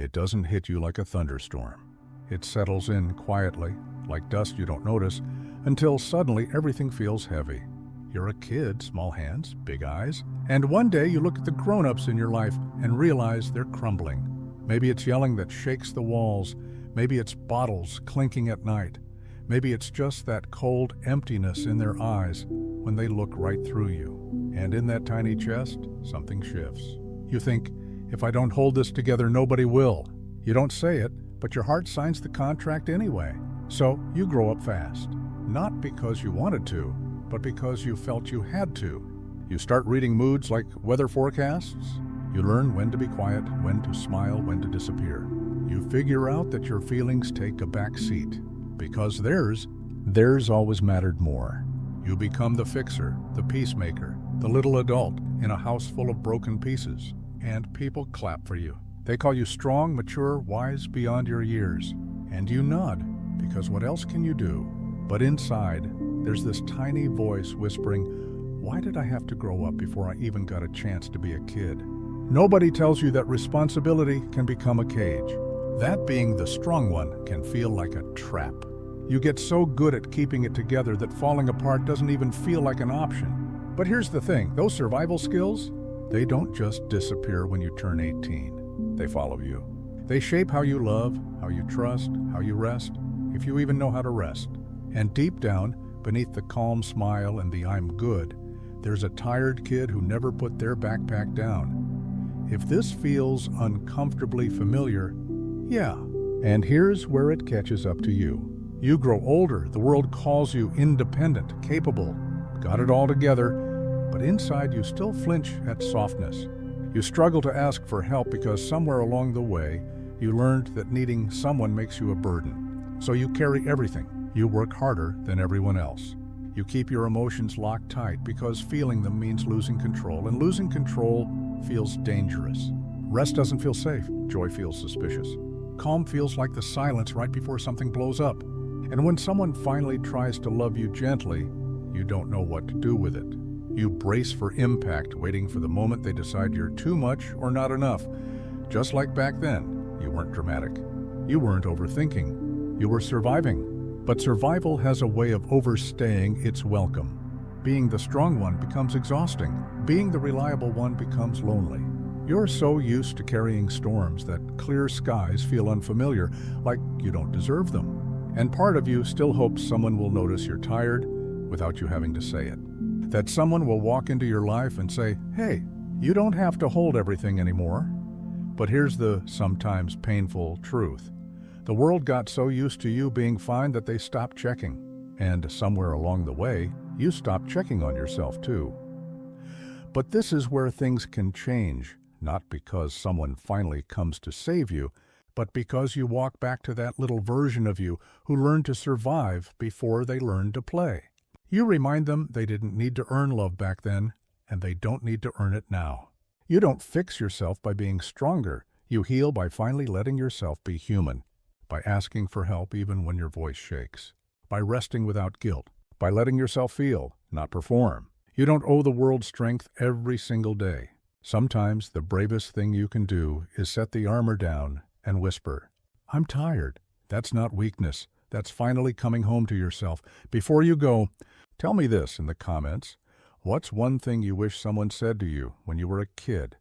It doesn't hit you like a thunderstorm. It settles in quietly, like dust you don't notice, until suddenly everything feels heavy. You're a kid, small hands, big eyes, and one day you look at the grown-ups in your life and realize they're crumbling. Maybe it's yelling that shakes the walls. Maybe it's bottles clinking at night. Maybe it's just that cold emptiness in their eyes when they look right through you. And in that tiny chest, something shifts. You think, if I don't hold this together, nobody will. You don't say it, but your heart signs the contract anyway. So you grow up fast. Not because you wanted to, but because you felt you had to. You start reading moods like weather forecasts. You learn when to be quiet, when to smile, when to disappear. You figure out that your feelings take a back seat, because theirs always mattered more. You become the fixer, the peacemaker, the little adult in a house full of broken pieces, and people clap for you. They call you strong, mature, wise beyond your years. And you nod, because what else can you do? But inside, there's this tiny voice whispering, why did I have to grow up before I even got a chance to be a kid? Nobody tells you that responsibility can become a cage. That being the strong one can feel like a trap. You get so good at keeping it together that falling apart doesn't even feel like an option. But here's the thing, those survival skills, they don't just disappear when you turn 18. They follow you. They shape how you love, how you trust, how you rest, if you even know how to rest. And deep down, beneath the calm smile and the I'm good, there's a tired kid who never put their backpack down. If this feels uncomfortably familiar, yeah. And here's where it catches up to you. You grow older, the world calls you independent, capable, got it all together, but inside you still flinch at softness. You struggle to ask for help because somewhere along the way, you learned that needing someone makes you a burden. So you carry everything. You work harder than everyone else. You keep your emotions locked tight because feeling them means losing control, and losing control feels dangerous. Rest doesn't feel safe. Joy feels suspicious. Calm feels like the silence right before something blows up. And when someone finally tries to love you gently, you don't know what to do with it. You brace for impact, waiting for the moment they decide you're too much or not enough. Just like back then, you weren't dramatic. You weren't overthinking. You were surviving. But survival has a way of overstaying its welcome. Being the strong one becomes exhausting. Being the reliable one becomes lonely. You're so used to carrying storms that clear skies feel unfamiliar, like you don't deserve them. And part of you still hopes someone will notice you're tired without you having to say it. That someone will walk into your life and say, hey, you don't have to hold everything anymore. But here's the sometimes painful truth. The world got so used to you being fine that they stopped checking. And somewhere along the way, you stopped checking on yourself too. But this is where things can change, not because someone finally comes to save you, but because you walk back to that little version of you who learned to survive before they learned to play. You remind them they didn't need to earn love back then, and they don't need to earn it now. You don't fix yourself by being stronger. You heal by finally letting yourself be human. By asking for help even when your voice shakes, by resting without guilt, by letting yourself feel, not perform. You don't owe the world strength every single day. Sometimes the bravest thing you can do is set the armor down and whisper, I'm tired. That's not weakness. That's finally coming home to yourself. Before you go, tell me this in the comments. What's one thing you wish someone said to you when you were a kid?